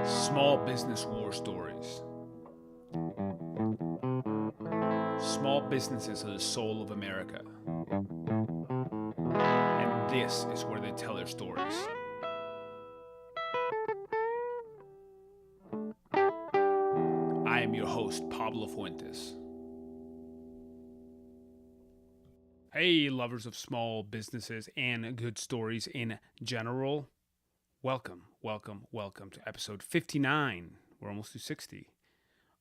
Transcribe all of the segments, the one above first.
Small business war stories. Small businesses are the soul of America. And this is where they tell their stories. I am your host, Pablo Fuentes. Hey, lovers of small businesses and good stories in general. Welcome to episode 59. We're almost to 60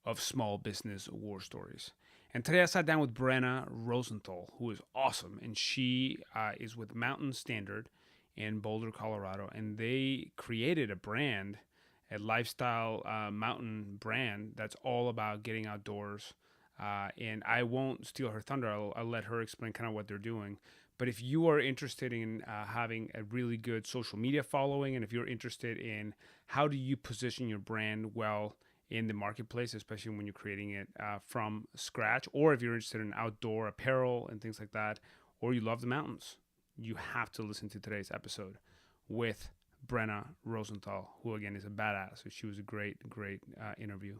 of Small Business War Stories. And today I sat down with Brennah Rosenthal, who is awesome. And she is with Mountain Standard in Boulder, Colorado. And they created a brand, a lifestyle mountain brand that's all about getting outdoors. And I won't steal her thunder. I'll let her explain kind of what they're doing. But if you are interested in having a really good social media following, and if you're interested in how do you position your brand well in the marketplace, especially when you're creating it from scratch, or if you're interested in outdoor apparel and things like that, or you love the mountains, you have to listen to today's episode with Brennah Rosenthal, who again is a badass. So she was a great interview.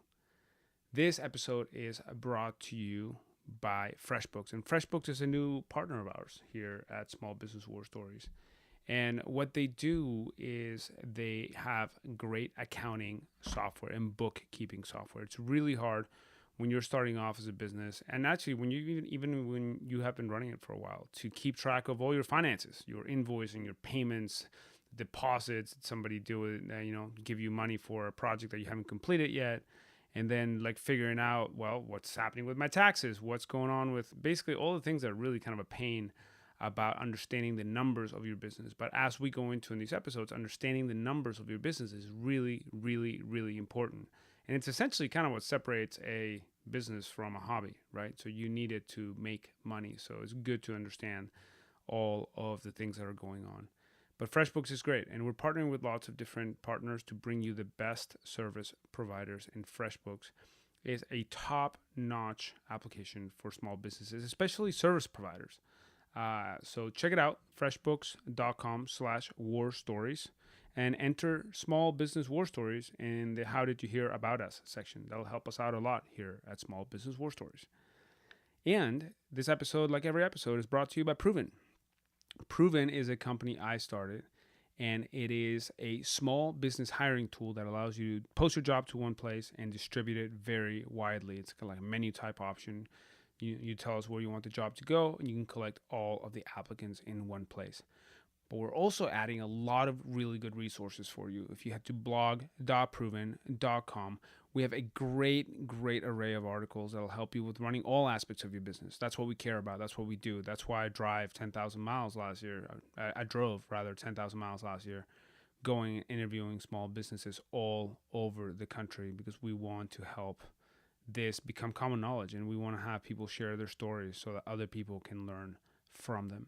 This episode is brought to you by FreshBooks, and FreshBooks is a new partner of ours here at Small Business War Stories. And what they do is they have great accounting software and bookkeeping software. It's really hard when you're starting off as a business, and actually when you even when you have been running it for a while, to keep track of all your finances, your invoicing, your payments, deposits. Did somebody give you money for a project that you haven't completed yet? And then like figuring out, well, what's happening with my taxes? What's going on with basically all the things that are really kind of a pain about understanding the numbers of your business. But as we go into in these episodes, understanding the numbers of your business is really, really, really important. And it's essentially kind of what separates a business from a hobby, right? So you need it to make money. So it's good to understand all of the things that are going on. But FreshBooks is great, and we're partnering with lots of different partners to bring you the best service providers. And FreshBooks is a top-notch application for small businesses, especially service providers. So check it out, freshbooks.com/war stories, and enter Small Business War Stories in the How Did You Hear About Us section. That'll help us out a lot here at Small Business War Stories. And this episode, like every episode, is brought to you by Proven. Proven is a company I started, and it is a small business hiring tool that allows you to post your job to one place and distribute it very widely. It's kind of like a menu type option. You tell us where you want the job to go, and you can collect all of the applicants in one place. But we're also adding a lot of really good resources for you. If you head to blog.proven.com, we have a great array of articles that'll help you with running all aspects of your business. That's what we care about. That's what we do. That's why I drove 10,000 miles last year. I drove 10,000 miles last year, going and interviewing small businesses all over the country, because we want to help this become common knowledge, and we want to have people share their stories so that other people can learn from them.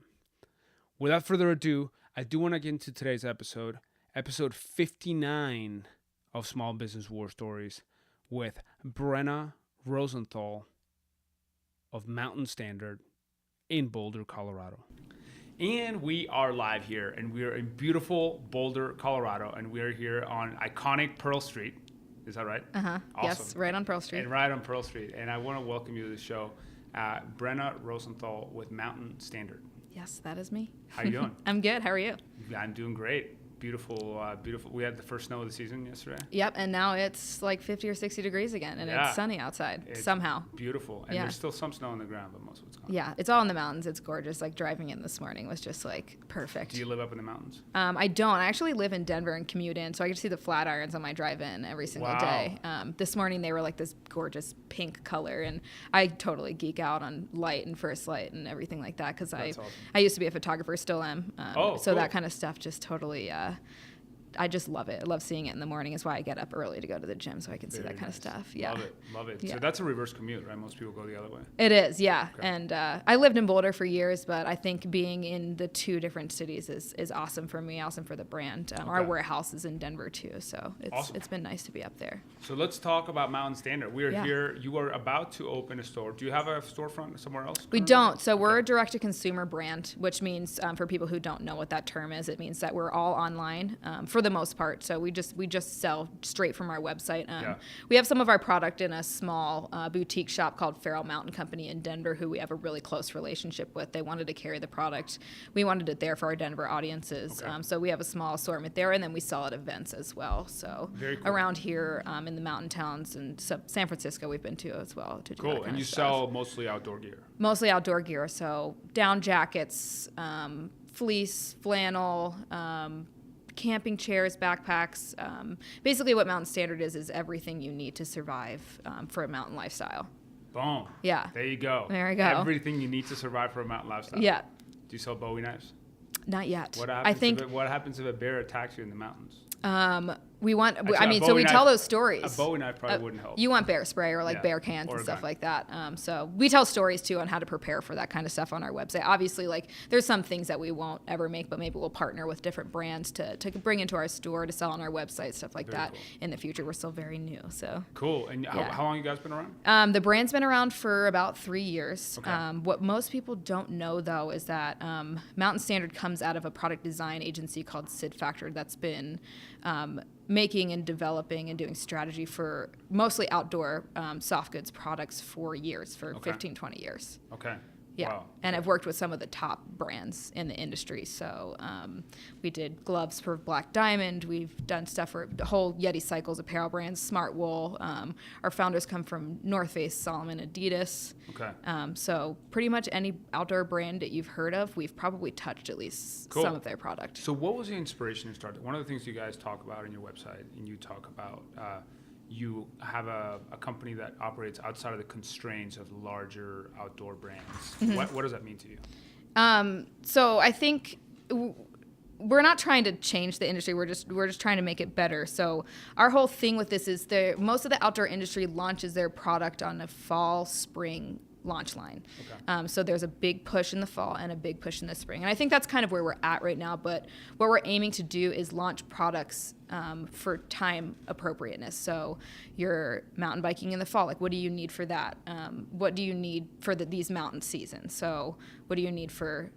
Without further ado, I do want to get into today's episode 59 of Small Business War Stories, with Brennah Rosenthal of Mountain Standard in Boulder, Colorado. And we are live here, and we are in beautiful Boulder, Colorado, and we are here on iconic Pearl Street. Is that right? Uh-huh. Awesome. Yes, right on Pearl Street. And right on Pearl Street. And I want to welcome you to the show, Brennah Rosenthal with Mountain Standard. Yes, that is me. How you doing? I'm good. How are you? I'm doing great. Beautiful. We had the first snow of the season yesterday. Yep, and now it's like 50 or 60 degrees again, and it's sunny outside somehow. Beautiful. And there's still some snow on the ground, but most of it's gone. Yeah, it's all in the mountains. It's gorgeous. Like driving in this morning was just like perfect. Do you live up in the mountains? I don't. I actually live in Denver and commute in, so I get to see the Flatirons on my drive-in every single day. This morning they were like this gorgeous pink color, and I totally geek out on light and first light and everything like that, because I used to be a photographer, still am. So cool. That kind of stuff just totally... I just love it. I love seeing it in the morning. It's why I get up early to go to the gym, so I can see that kind of stuff. Yeah. Love it. Yeah. So that's a reverse commute, right? Most people go the other way. It is, yeah. Okay. And I lived in Boulder for years, but I think being in the two different cities is awesome for me, awesome for the brand. Our warehouse is in Denver too, so it's been nice to be up there. So let's talk about Mountain Standard. We are here. You are about to open a store. Do you have a storefront somewhere else? We don't. So we're a direct-to-consumer brand, which means for people who don't know what that term is, it means that we're all online. For for the most part. So we just sell straight from our website. We have some of our product in a small boutique shop called Feral Mountain Company in Denver, who we have a really close relationship with. They wanted to carry the product. We wanted it there for our Denver audiences. Okay. So we have a small assortment there, and then we sell at events as well. So Very cool. around here in the mountain towns and San Francisco we've been to as well to do that Cool. kind And of you stuff. sell mostly outdoor gear. Mostly outdoor gear, so down jackets, fleece, flannel, camping chairs, backpacks. Basically what Mountain Standard is everything you need to survive for a mountain lifestyle. Boom. Yeah. There you go. There you go. Everything you need to survive for a mountain lifestyle. Yeah. Do you sell Bowie knives? Not yet. What happens if a bear attacks you in the mountains? We want, Actually, I mean, so we tell those stories. A Bowie knife probably wouldn't help. You want bear spray or like bear cans Or and a stuff gun. like that. So we tell stories too on how to prepare for that kind of stuff on our website. Obviously, like there's some things that we won't ever make, but maybe we'll partner with different brands to bring into our store to sell on our website, stuff like Very that. cool. In the future, we're still very new. So Cool. And Yeah. how long you guys been around? the brand's been around for about 3 years. Okay. What most people don't know, though, is that Mountain Standard comes out of a product design agency called Sid Factor that's been making and developing and doing strategy for mostly outdoor soft goods products for years, for Okay. 15, 20 years. Okay. Yeah. Wow. And I've worked with some of the top brands in the industry. So we did gloves for Black Diamond. We've done stuff for the whole Yeti Cycles apparel brands, Smart Wool. Our founders come from North Face, Salomon, Adidas. Okay. So pretty much any outdoor brand that you've heard of, we've probably touched at least Cool. some of their product. So what was the inspiration to start it? One of the things you guys talk about in your website, and you talk about you have a company that operates outside of the constraints of larger outdoor brands. Mm-hmm. What does that mean to you? So I think we're not trying to change the industry. We're just trying to make it better. So our whole thing with this is most of the outdoor industry launches their product on a fall, spring launch line. Okay. So there's a big push in the fall and a big push in the spring. And I think that's kind of where we're at right now. But what we're aiming to do is launch products for time appropriateness. So you're mountain biking in the fall. Like, what do you need for that? What do you need for these mountain seasons? So what do you need for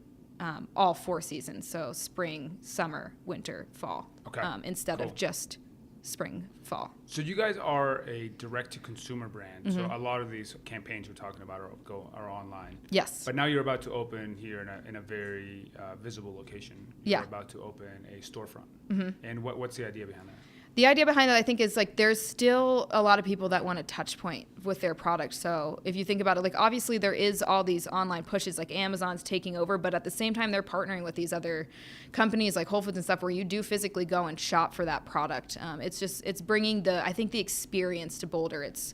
all 4 seasons? So spring, summer, winter, fall. Okay. Instead Cool. of just spring, fall. So you guys are a direct-to-consumer brand. So Mm-hmm. a lot of these campaigns we're talking about are online. Yes. But now you're about to open here in a very visible location. Yeah. You're about to open a storefront. Mm-hmm. And what's the idea behind that? The idea behind that, I think, is like there's still a lot of people that want a touch point with their product. So if you think about it, like obviously there is all these online pushes, like Amazon's taking over, but at the same time they're partnering with these other companies like Whole Foods and stuff where you do physically go and shop for that product. It's bringing I think the experience to Boulder. It's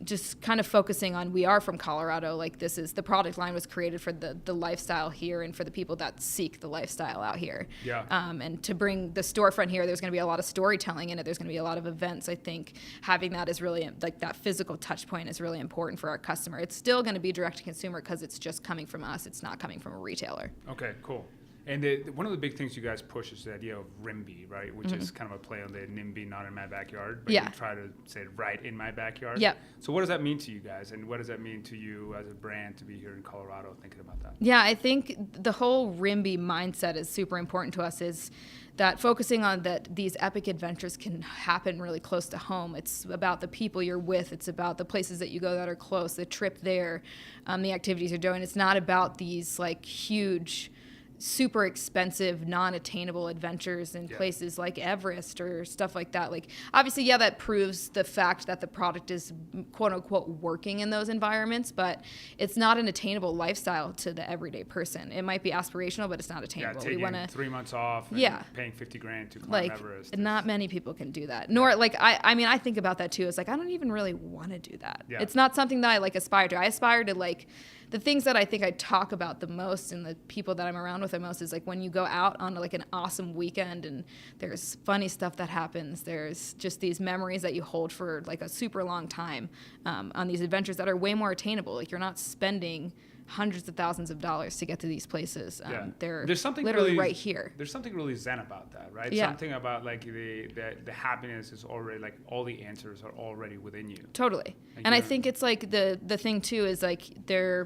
just kind of focusing on, we are from Colorado. Like the product line was created for the lifestyle here and for the people that seek the lifestyle out here. Yeah. And to bring the storefront here, there's going to be a lot of storytelling in it. There's going to be a lot of events. I think having that is really, like that physical touch point is really important for our customer. It's still going to be direct to consumer because it's just coming from us. It's not coming from a retailer. Okay, cool. And one of the big things you guys push is the idea of RIMBY, right? Which is kind of a play on the NIMBY, not in my backyard, but Yeah. you try to say it right in my backyard. Yep. So what does that mean to you guys? And what does that mean to you as a brand to be here in Colorado thinking about that? Yeah, I think the whole RIMBY mindset is super important to us, is that focusing on that these epic adventures can happen really close to home. It's about the people you're with. It's about the places that you go that are close, the trip there, the activities you're doing. It's not about these like huge, super expensive, non-attainable adventures in places like Everest or stuff like that. Like, obviously, yeah, that proves the fact that the product is quote unquote working in those environments, but it's not an attainable lifestyle to the everyday person. It might be aspirational, but it's not attainable. Yeah, taking 3 months off and paying $50,000 to climb like Everest. not many people can do that. Nor like I mean I think about that too. It's like I don't even really want to do that. Yeah. It's not something that I like aspire to. I aspire to like the things that I think I talk about the most and the people that I'm around with the most is like when you go out on like an awesome weekend and there's funny stuff that happens. There's just these memories that you hold for like a super long time on these adventures that are way more attainable. Like you're not spending hundreds of thousands of dollars to get to these places. They're there's something literally really, right here. There's something really zen about that, right? Yeah. Something about like the happiness is already, like, all the answers are already within you. Totally. And I think it's like the thing too is like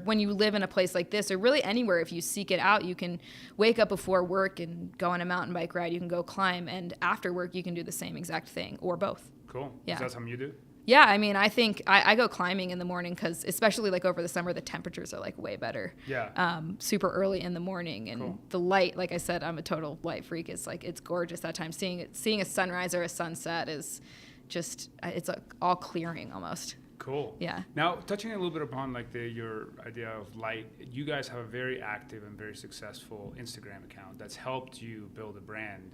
when you live in a place like this, or really anywhere, if you seek it out, you can wake up before work and go on a mountain bike ride, you can go climb, and after work you can do the same exact thing, or both. Cool. Yeah. Is that something you do? Yeah, I mean, I think I go climbing in the morning because, especially like over the summer, the temperatures are like way better. Yeah. Super early in the morning, and cool. The light, like I said, I'm a total light freak. It's like, it's gorgeous that time. Seeing a sunrise or a sunset is just, it's all clearing almost. Cool. Yeah. Now, touching a little bit upon like your idea of light, you guys have a very active and very successful Instagram account that's helped you build a brand,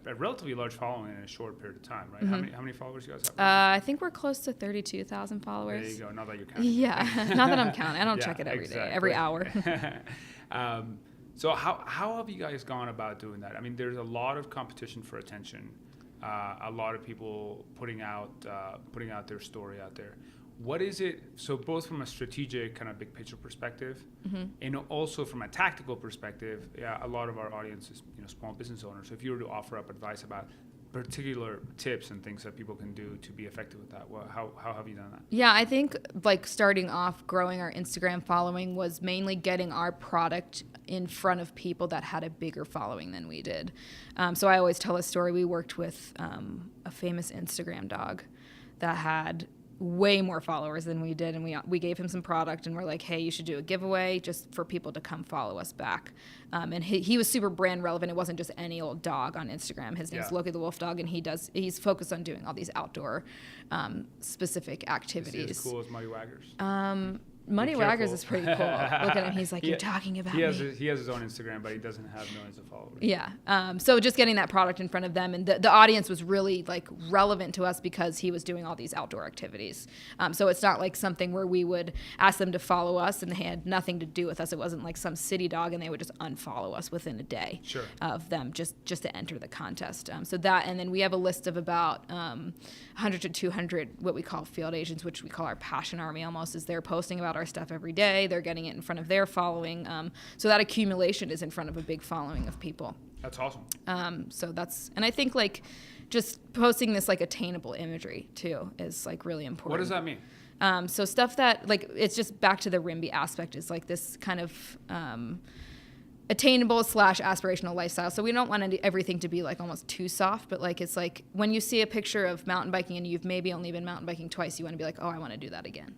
a relatively large following in a short period of time, right? Mm-hmm. How many followers you guys have? I think we're close to 32,000 followers. There you go. Not that you're counting. Yeah. Not that I'm counting. I don't Yeah, check it every day, exactly. every hour. So how have you guys gone about doing that? I mean, there's a lot of competition for attention. A lot of people putting out their story out there. What is it? So both from a strategic kind of big picture perspective, Mm-hmm. and also from a tactical perspective, a lot of our audience is small business owners. So if you were to offer up advice about particular tips and things that people can do to be effective with that, well, how have you done that? Yeah, I think like starting off growing our Instagram following was mainly getting our product in front of people that had a bigger following than we did. So I always tell a story. We worked with a famous Instagram dog that had way more followers than we did, and we gave him some product, and we're like, hey, you should do a giveaway just for people to come follow us back. And he was super brand relevant. It wasn't just any old dog on Instagram. His name's Loki the Wolf Dog, and he's focused on doing all these outdoor specific activities. Is he as cool as Muddy Waggers? Muddy Waggers is pretty cool. Look at him. He's like, you're talking about me. He has his own Instagram, but he doesn't have millions of followers. Yeah. So just getting that product in front of them, and the audience was really like relevant to us because he was doing all these outdoor activities. So it's not like something where we would ask them to follow us and they had nothing to do with us. It wasn't like some city dog and they would just unfollow us within a day. Sure. Of them just to enter the contest. So that, and then we have a list of about 100 to 200 what we call field agents, which we call our passion army almost, is they're posting about our stuff every day. They're getting it in front of their following. So that accumulation is in front of a big following of people. That's awesome. And I think like just posting this like attainable imagery too is like really important. What does that mean? So stuff that like, it's just back to the RIMBY aspect, is like this kind of attainable / aspirational lifestyle. So we don't want everything to be like almost too soft, but like, it's like when you see a picture of mountain biking and you've maybe only been mountain biking twice, you want to be like, oh, I want to do that again.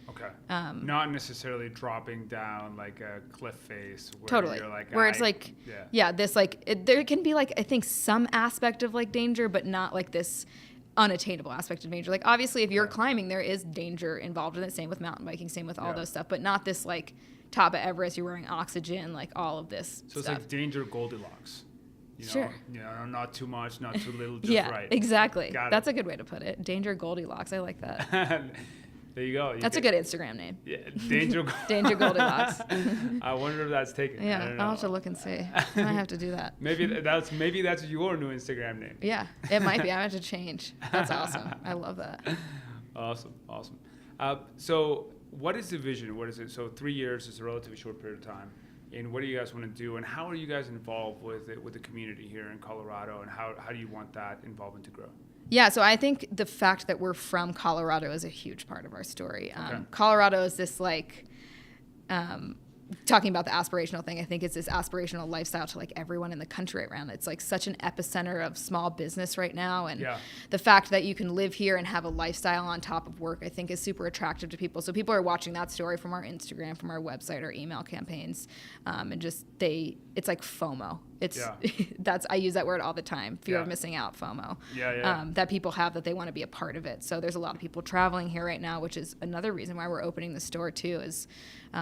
Okay. Not necessarily dropping down like a cliff face. Where Totally. You're like, where it's like, this like, there can be like, I think some aspect of like danger, but not like this unattainable aspect of danger. Like obviously if you're climbing, there is danger involved in it. Same with mountain biking, same with all those stuff, but not this like top of Everest, you're wearing oxygen, like all of this So stuff. it's like danger Goldilocks. Sure. Not too much, not too little, just right. Exactly. Got That's it. a good way to put it. Danger Goldilocks. I like that. There you go. That's a good Instagram name. Yeah, Danger Goldilocks. I wonder if that's taken. Yeah, I'll have to look and see. I might have to do that. Maybe that's your new Instagram name. Yeah, it might be. I have to change. That's awesome. I love that. Awesome. So what is the vision? What is it? So 3 years is a relatively short period of time. And what do you guys want to do? And how are you guys involved with the community here in Colorado? And how do you want that involvement to grow? Yeah, so I think the fact that we're from Colorado is a huge part of our story. Okay. Colorado is this like, talking about the aspirational thing, I think it's this aspirational lifestyle to like everyone in the country right around. It's like such an epicenter of small business right now. And the fact that you can live here and have a lifestyle on top of work, I think is super attractive to people. So people are watching that story from our Instagram, from our website, our email campaigns. And just it's like FOMO. It's I use that word all the time. Fear of missing out, FOMO. That people have, that they want to be a part of it. So there's a lot of people traveling here right now, which is another reason why we're opening the store too. Is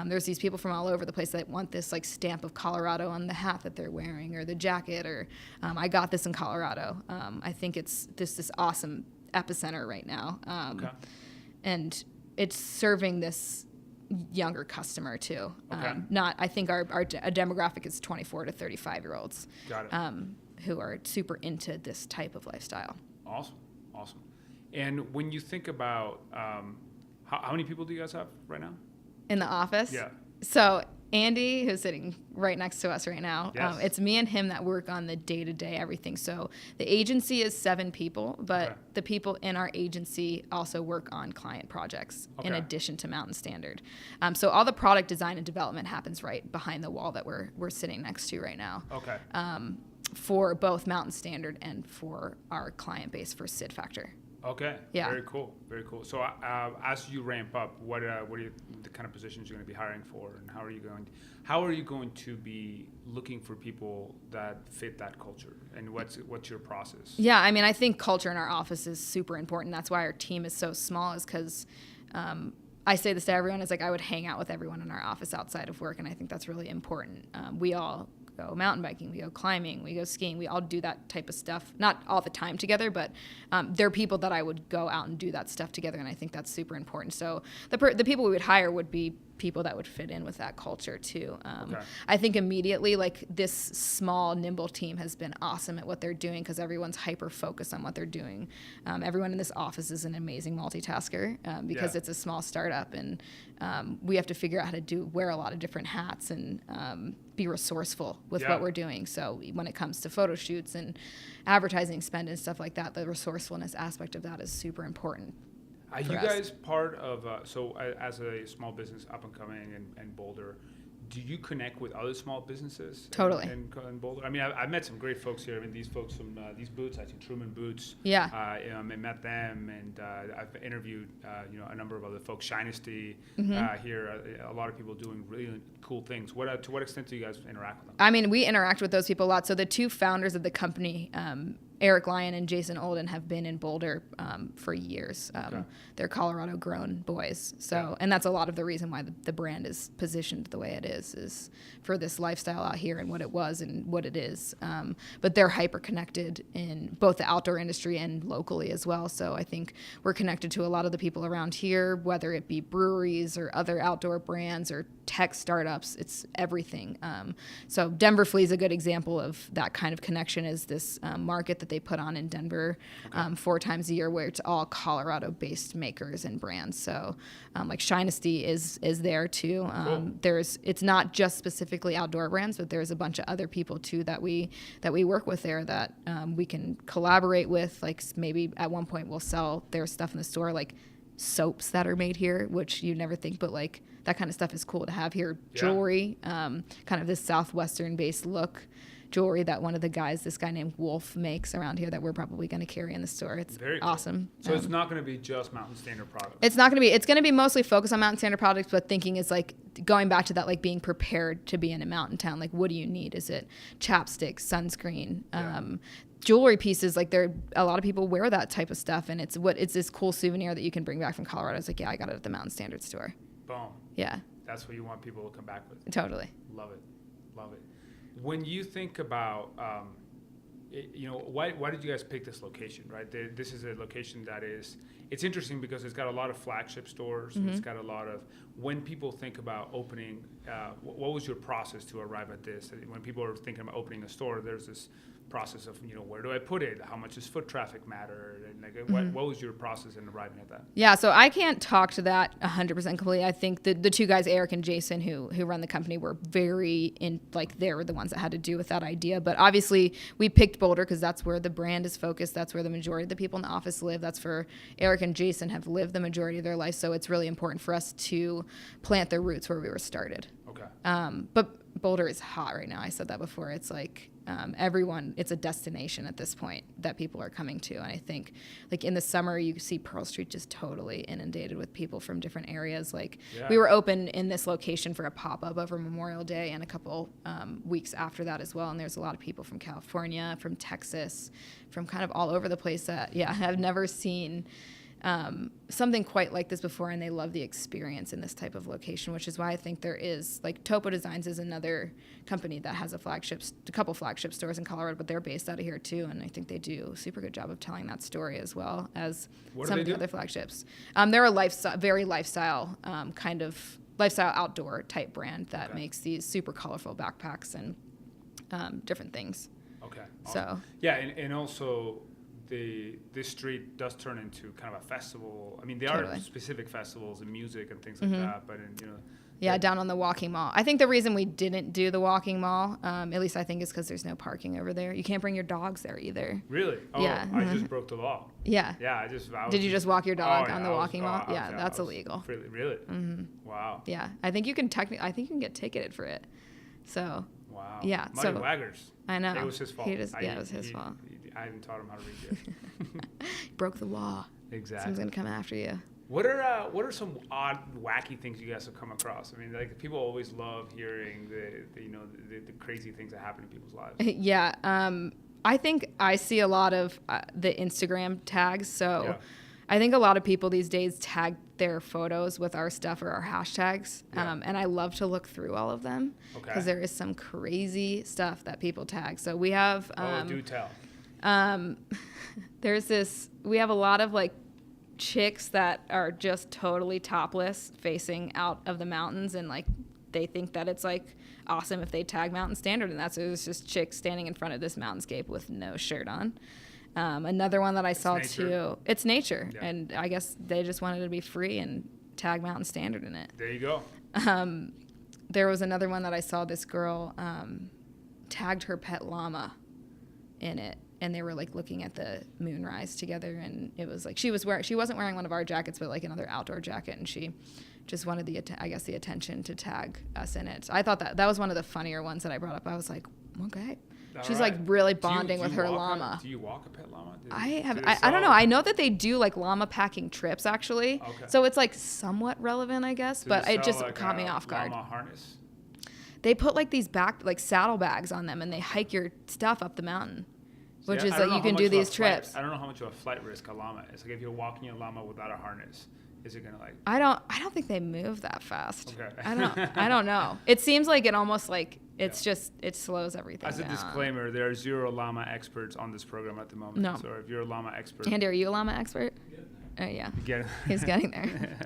there's these people from all over the place that want this like stamp of Colorado on the hat that they're wearing or the jacket, or I got this in Colorado. I think it's this awesome epicenter right now, and it's serving this younger customer too. I think our demographic is 24 to 35 year olds. Got it. Who are super into this type of lifestyle. Awesome. And when you think about how many people do you guys have right now in the office? Yeah. So Andy, who's sitting right next to us right now, Yes. it's me and him that work on the day-to-day everything. So the agency is 7 people, but the people in our agency also work on client projects in addition to Mountain Standard. So all the product design and development happens right behind the wall that we're sitting next to right now. Okay. For both Mountain Standard and for our client base for Sid Factor. Okay. Yeah. Very cool. Very cool. So as you ramp up, what are the kind of positions you're going to be hiring for, and how are you going to be looking for people that fit that culture, and what's your process? Yeah, I mean, I think culture in our office is super important. That's why our team is so small, is because I say this to everyone, is like I would hang out with everyone in our office outside of work, and I think that's really important. We all go mountain biking, we go climbing, we go skiing, we all do that type of stuff, not all the time together, but there are people that I would go out and do that stuff together, and I think that's super important. So the people we would hire would be people that would fit in with that culture too. I think immediately, like, this small, nimble team has been awesome at what they're doing because everyone's hyper focused on what they're doing. Everyone in this office is an amazing multitasker because it's a small startup, and we have to figure out how to wear a lot of different hats and be resourceful with what we're doing. So when it comes to photo shoots and advertising spend and stuff like that, the resourcefulness aspect of that is super important. Are you guys part of, as a small business up and coming in Boulder, do you connect with other small businesses? Totally. In Boulder? I mean, I've met some great folks here. I mean, these folks from these boots, I think Truman Boots. Yeah. I met them, and I've interviewed, a number of other folks. Shinesty here. A lot of people doing really cool things. To what extent do you guys interact with them? I mean, we interact with those people a lot. So the 2 founders of the company, Eric Lyon and Jason Olden, have been in Boulder for years. They're Colorado-grown boys. So, and that's a lot of the reason why the brand is positioned the way it is for this lifestyle out here and what it was and what it is. But they're hyper-connected in both the outdoor industry and locally as well. So I think we're connected to a lot of the people around here, whether it be breweries or other outdoor brands or tech startups. It's everything. So Denver Flea is a good example of that kind of connection, is this market that they put on in Denver 4 times a year, where it's all Colorado-based makers and brands. So like Shinesty is there too. It's not just specifically outdoor brands, but there's a bunch of other people too that we work with there that we can collaborate with. Like maybe at one point we'll sell their stuff in the store, like soaps that are made here, which you never think, but like that kind of stuff is cool to have here. Jewelry, kind of this Southwestern based look. Jewelry that one of the guys, this guy named Wolf, makes around here that we're probably going to carry in the store. It's very awesome. Cool. So it's not going to be just Mountain Standard products. It's not going to be. It's going to be mostly focused on Mountain Standard products, but thinking is like going back to that, like being prepared to be in a mountain town. Like, what do you need? Is it chapstick, sunscreen? Jewelry pieces, like a lot of people wear that type of stuff, and it's this cool souvenir that you can bring back from Colorado. It's like, I got it at the Mountain Standard store. Boom. Yeah. That's what you want people to come back with. Totally. Love it. When you think about, why did you guys pick this location, right? This is a location that it's interesting because it's got a lot of flagship stores. It's got a lot of, when people think about opening, what was your process to arrive at this? When people are thinking about opening a store, there's this process of, where do I put it? How much does foot traffic matter? And like, what was your process in arriving at that? Yeah, so I can't talk to that 100% completely. I think the 2 guys, Eric and Jason, who run the company, were very they were the ones that had to do with that idea. But obviously we picked Boulder because that's where the brand is focused. That's where the majority of the people in the office live. That's where Eric and Jason have lived the majority of their life. So it's really important for us to plant their roots where we were started. Okay. But Boulder is hot right now. I said that before. It's like it's a destination at this point that people are coming to. And I think like in the summer, you see Pearl Street just totally inundated with people from different areas. Like we were open in this location for a pop-up over Memorial Day and a couple weeks after that as well. And there's a lot of people from California, from Texas, from kind of all over the place that, have never seen something quite like this before, and they love the experience in this type of location, which is why I think there is, like, Topo Designs is another company that has a couple flagship stores in Colorado, but they're based out of here too, and I think they do a super good job of telling that story as well as some of the other flagships. They're a very lifestyle kind of lifestyle outdoor type brand that makes these super colorful backpacks and different things. Okay. Awesome. So and also this street does turn into kind of a festival. I mean, there are specific festivals and music and things like that, but Yeah, down on the walking mall. I think the reason we didn't do the walking mall, at least I think, is because there's no parking over there. You can't bring your dogs there either. Really? Oh, yeah. I just broke the law. Yeah. Yeah, Did you just walk your dog on the walking mall? Yeah, that's illegal. Really? Mm-hmm. Wow. Yeah, I think you can get ticketed for it. So. Wow. Yeah. Muddy Waggers. I know. It was his fault. It was his fault. I didn't taught him how to read yet. Broke the law. Exactly. Someone's gonna come after you. What are some odd, wacky things you guys have come across? I mean, like people always love hearing the crazy things that happen in people's lives. Yeah. I think I see a lot of the Instagram tags. So. Yeah. I think a lot of people these days tag their photos with our stuff or our hashtags. Yeah. And I love to look through all of them because there is some crazy stuff that people tag. So we have... do tell. We have a lot of like chicks that are just totally topless facing out of the mountains, and like they think that it's like awesome if they tag Mountain Standard, and it's just chicks standing in front of this mountainscape with no shirt on. Another one that I saw too, it's nature. Yeah. And I guess they just wanted to be free and tag Mountain Standard in it. There you go. There was another one that I saw, this girl tagged her pet llama in it, and they were like looking at the moonrise together, and it was like she wasn't wearing one of our jackets, but like another outdoor jacket, and she just wanted the attention to tag us in it. So I thought that was one of the funnier ones that I brought up. I was like, okay. She's like really bonding with her llama. Do you walk a pet llama? I don't know. I know that they do like llama packing trips actually. Okay. So it's like somewhat relevant, I guess, but it just caught me off guard. Llama harness? They put like these saddle bags on them, and they hike your stuff up the mountain, which is like you can do these trips. I don't know how much of a flight risk a llama is. Like if you're walking a llama without a harness, is it gonna like? I don't think they move that fast. Okay. I don't know. It seems like it almost like it slows everything down. As a disclaimer, there are 0 llama experts on this program at the moment. No. So if you're a llama expert. Andy, are you a llama expert? Yeah. He's getting there.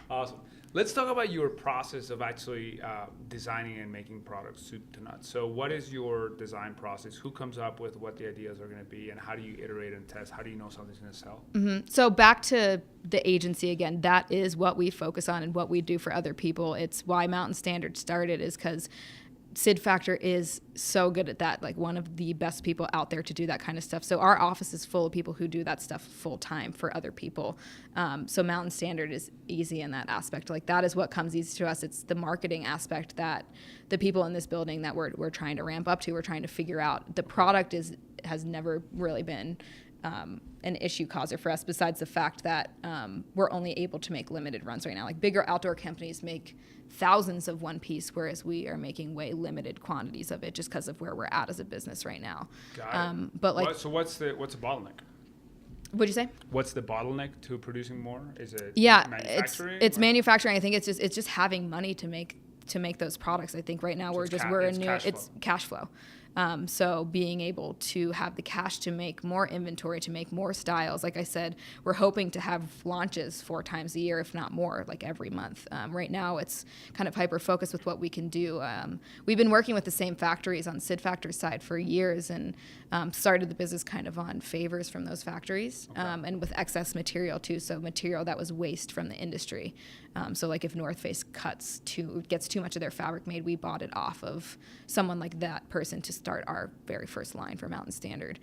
Awesome. Let's talk about your process of actually designing and making products soup to nuts. So what is your design process? Who comes up with what the ideas are going to be, and how do you iterate and test? How do you know something's going to sell? Mm-hmm. So back to the agency again, that is what we focus on and what we do for other people. It's why Mountain Standard started, is because Sid Factor is so good at that, like one of the best people out there to do that kind of stuff. So our office is full of people who do that stuff full time for other people. So Mountain Standard is easy in that aspect. Like that is what comes easy to us. It's the marketing aspect that the people in this building that we're trying to ramp up to, we're trying to figure out. The product has never really been an issue causer for us, besides the fact that we're only able to make limited runs right now. Like bigger outdoor companies make thousands of one piece, whereas we are making way limited quantities of it just because of where we're at as a business right now. Got it. But like, so what's the bottleneck? What'd you say? What's the bottleneck to producing more? Is it manufacturing? It's manufacturing. I think it's just having money to make those products. I think right now it's cash flow. So being able to have the cash to make more inventory, to make more styles. Like I said, we're hoping to have launches 4 times a year, if not more, like every month. Right now it's kind of hyper-focused with what we can do. We've been working with the same factories on Sid Factor's side for years, and started the business kind of on favors from those factories, and with excess material too. So material that was waste from the industry. So like if North Face gets too much of their fabric made, we bought it off of someone like that person to start our very first line for Mountain Standard.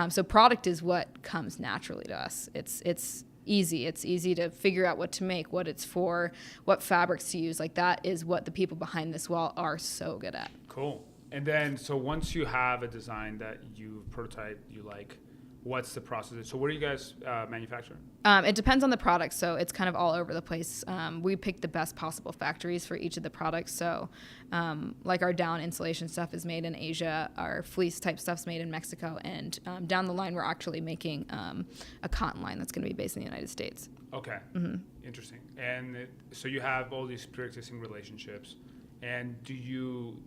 So product is what comes naturally to us. It's easy. It's easy to figure out what to make, what it's for, what fabrics to use. Like that is what the people behind this wall are so good at. Cool. And then, so once you have a design that you prototype, you like, what's the process? So what are you guys manufacturing? It depends on the product, so it's kind of all over the place. We pick the best possible factories for each of the products. So like our down insulation stuff is made in Asia, our fleece type stuff's made in Mexico, and down the line we're actually making a cotton line that's going to be based in the United States. Okay. Mm-hmm. Interesting. And so you have all these pre-existing relationships, and do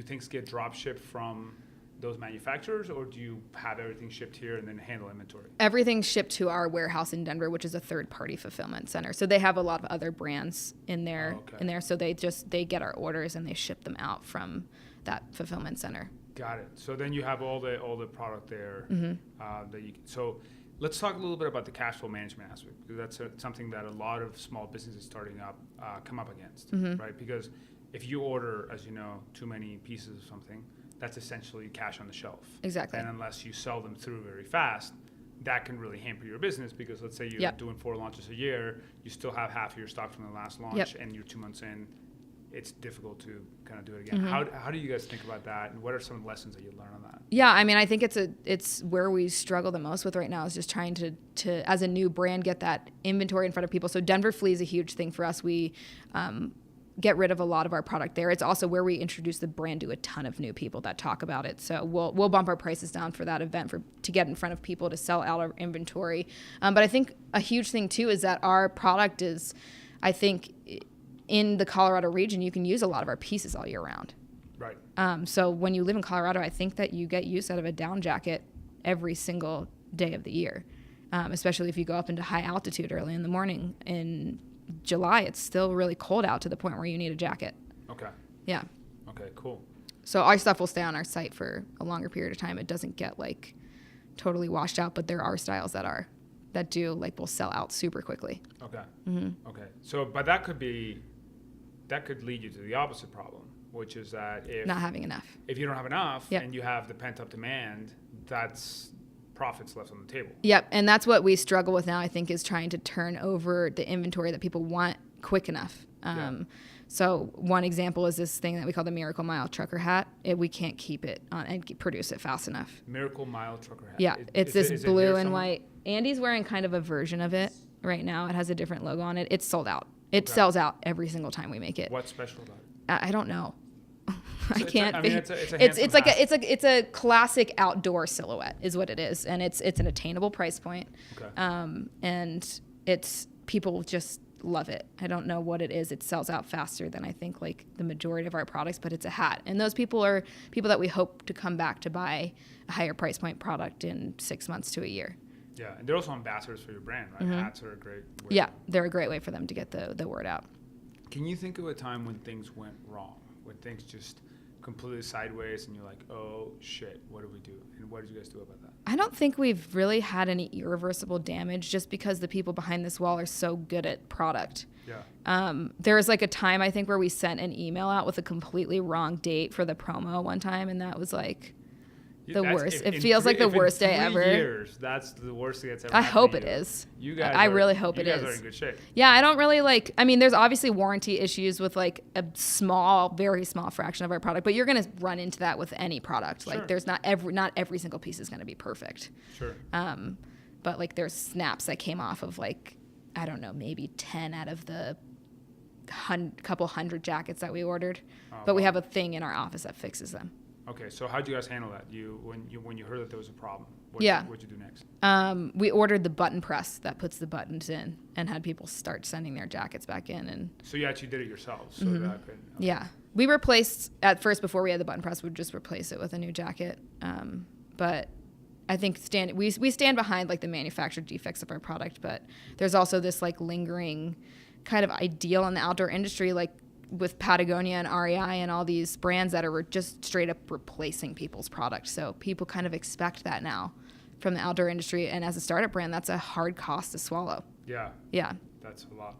things get drop shipped from those manufacturers, or do you have everything shipped here and then handle inventory? Everything's shipped to our warehouse in Denver, which is a third-party fulfillment center. So they have a lot of other brands in there. So they get our orders and they ship them out from that fulfillment center. Got it. So then you have all the product there. Mm-hmm. So Let's talk a little bit about the cash flow management aspect, because that's something that a lot of small businesses starting up come up against, right? Because if you order, as you know, too many pieces of something, that's essentially cash on the shelf. Exactly. And unless you sell them through very fast, that can really hamper your business, because let's say you're doing 4 launches a year, you still have half of your stock from the last launch, and you're 2 months in, it's difficult to kind of do it again. How do you guys think about that, and what are some lessons that you learn on that? Yeah, I mean, I think it's where we struggle the most with right now is just trying to as a new brand, get that inventory in front of people. So Denver Flea is a huge thing for us. We get rid of a lot of our product there. It's also where we introduce the brand to a ton of new people that talk about it. So we'll bump our prices down for that event to get in front of people, to sell out our inventory. But I think a huge thing too is that our product is, I think, in the Colorado region, you can use a lot of our pieces all year round. Right. So when you live in Colorado, I think that you get use out of a down jacket every single day of the year, especially if you go up into high altitude early in the morning. In July, it's still really cold out to the point where you need a jacket. Okay. Yeah. Okay, cool. So our stuff will stay on our site for a longer period of time. It doesn't get like totally washed out, but there are styles that do will sell out super quickly. Okay. Okay. So, but that could lead you to the opposite problem, which is that if not having enough. If you don't have enough and you have the pent up demand, that's profits left on the table. Yep. And that's what we struggle with now, I think, is trying to turn over the inventory that people want quick enough. So one example is this thing that we call the Miracle Mile trucker hat. We can't keep it on and produce it fast enough. Miracle Mile trucker hat. Yeah. It's this blue and white. Andy's wearing kind of a version of it right now. It has a different logo on it. It's sold out. It sells out every single time we make it. What's special about it? I don't know. So it's a classic outdoor silhouette is what it is, and it's an attainable price point. Okay. And people just love it. I don't know what it is. It sells out faster than I think the majority of our products, but it's a hat, and those people are people that we hope to come back to buy a higher price point product in 6 months to a year. Yeah, and they're also ambassadors for your brand, right? Hats are a great way. Yeah, they're a great way for them to get the word out. Can you think of a time when things went wrong, when things just completely sideways and you're like, oh shit, what do we do? And what did you guys do about that? I don't think we've really had any irreversible damage, just because the people behind this wall are so good at product. Yeah. There was a time, I think, where we sent an email out with a completely wrong date for the promo one time, and that was the worst. It feels like the worst day ever. Years, that's the worst thing that's ever I happened hope to it you. is. You guys I really hope it is. You guys are in good shape. Yeah, I don't really there's obviously warranty issues with a very small fraction of our product, but you're going to run into that with any product. Sure. There's not every single piece is going to be perfect. Sure. But there's snaps that came off of I don't know, maybe 10 out of the couple hundred jackets that we ordered. But we have a thing in our office that fixes them. Okay, so how'd you guys handle that? When you heard that there was a problem, what'd you do next? We ordered the button press that puts the buttons in, and had people start sending their jackets back in. And so you actually did it yourselves, so that could. Okay. Yeah, we replaced at first before we had the button press. We'd just replace it with a new jacket. But I think we stand behind the manufactured defects of our product, but there's also this lingering kind of ideal in the outdoor industry, with Patagonia and REI and all these brands that are just straight up replacing people's products. So people kind of expect that now from the outdoor industry. And as a startup brand, that's a hard cost to swallow. Yeah. Yeah. That's a lot.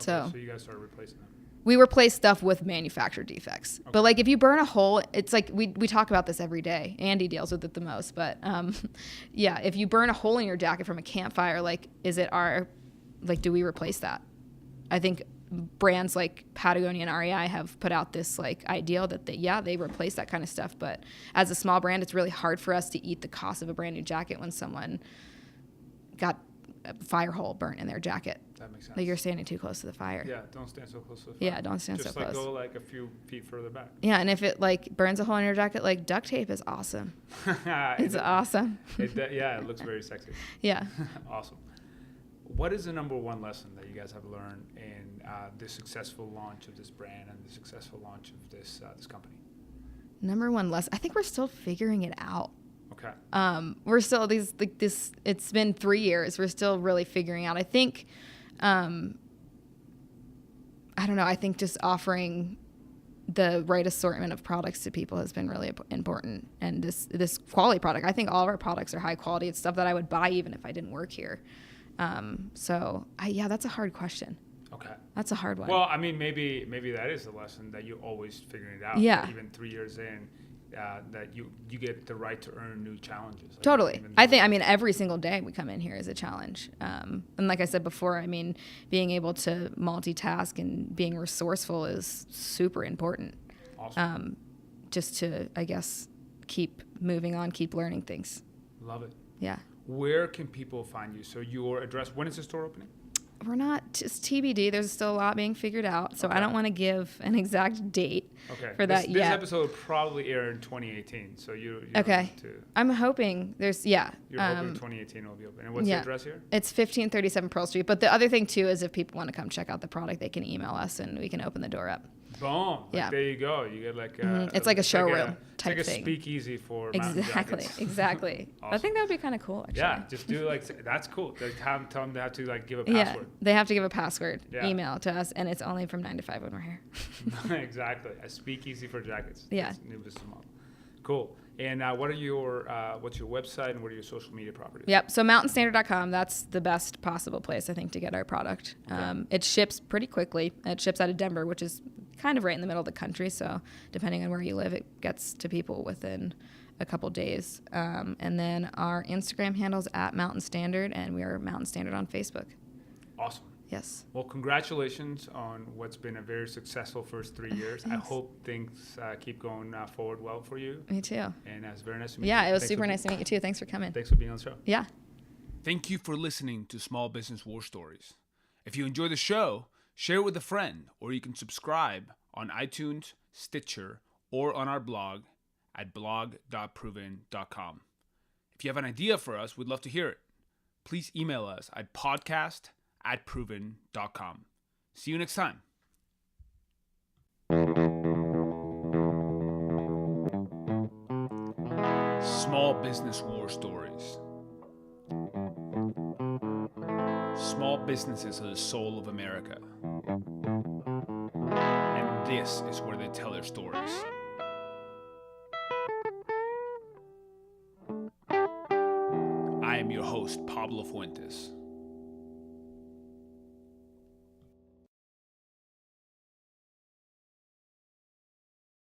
Okay, so you guys started replacing them. We replace stuff with manufactured defects. Okay. But if you burn a hole, it's we talk about this every day. Andy deals with it the most. But yeah, if you burn a hole in your jacket from a campfire, is it do we replace that? I think brands like Patagonia and REI have put out this ideal that they replace that kind of stuff, but as a small brand, it's really hard for us to eat the cost of a brand new jacket when someone got a fire hole burnt in their jacket. That makes sense. You're standing too close to the fire. Yeah, don't stand so close to the fire. Yeah, don't stand so close. Just go a few feet further back. Yeah, and if it burns a hole in your jacket, duct tape is awesome. It's awesome. It looks very sexy. Yeah. Awesome. What is the number one lesson that you guys have learned in the successful launch of this brand and the successful launch of this company? Number one lesson, I think we're still figuring it out. Okay. We're still it's been 3 years. We're still really figuring out. I think, I don't know. I think just offering the right assortment of products to people has been really important. And this quality product, I think all of our products are high quality. It's stuff that I would buy even if I didn't work here. That's a hard question. Okay. That's a hard one. Well, I mean, maybe that is a lesson that you're always figuring it out. Yeah. Even 3 years in, that you get the right to earn new challenges. Like totally. I mean, every single day we come in here is a challenge. And like I said before, I mean, being able to multitask and being resourceful is super important. Awesome. Just to, I guess, keep moving on, keep learning things. Love it. Yeah. Where can people find you? So your address, when is the store opening? We're not just TBD. There's still a lot being figured out. So Okay. I don't want to give an exact date for that yet. This episode will probably air in 2018. So you okay. I'm hoping You're hoping 2018 will be open. And what's the address here? It's 1537 Pearl Street. But the other thing, too, is if people want to come check out the product, they can email us and we can open the door up. Boom. Yeah. There you go. You get like it's like a showroom type thing. It's like a thing. Speakeasy for mountain jackets. Exactly. Awesome. I think that would be kind of cool, actually. Yeah, just do that's cool. Tell them they have to like give a Yeah, password. they have to give a password email to us, and it's only from 9 to 5 when we're here. Exactly. A speakeasy for jackets. Yeah. That's new business model. Cool. And what's your website and what are your social media properties? Yep. So mountainstandard.com, that's the best possible place, I think, to get our product. Okay. It ships pretty quickly. It ships out of Denver, which is kind of right in the middle of the country. So depending on where you live, it gets to people within a couple days. And then our Instagram handle's at Mountain Standard, and we are Mountain Standard on Facebook. Awesome. Yes. Well, congratulations on what's been a very successful first 3 years. Thanks. I hope things keep going forward well for you. Me too. And it's very nice to meet you. Yeah, it was super nice to meet you too. Thanks for coming. Thanks for being on the show. Yeah. Thank you for listening to Small Business War Stories. If you enjoy the show, share it with a friend, or you can subscribe on iTunes, Stitcher, or on our blog at blog.proven.com. If you have an idea for us, we'd love to hear it. Please email us at podcast@proven.com. See you next time. Small Business War Stories. Small businesses are the soul of America. And this is where they tell their stories. I am your host, Pablo Fuentes.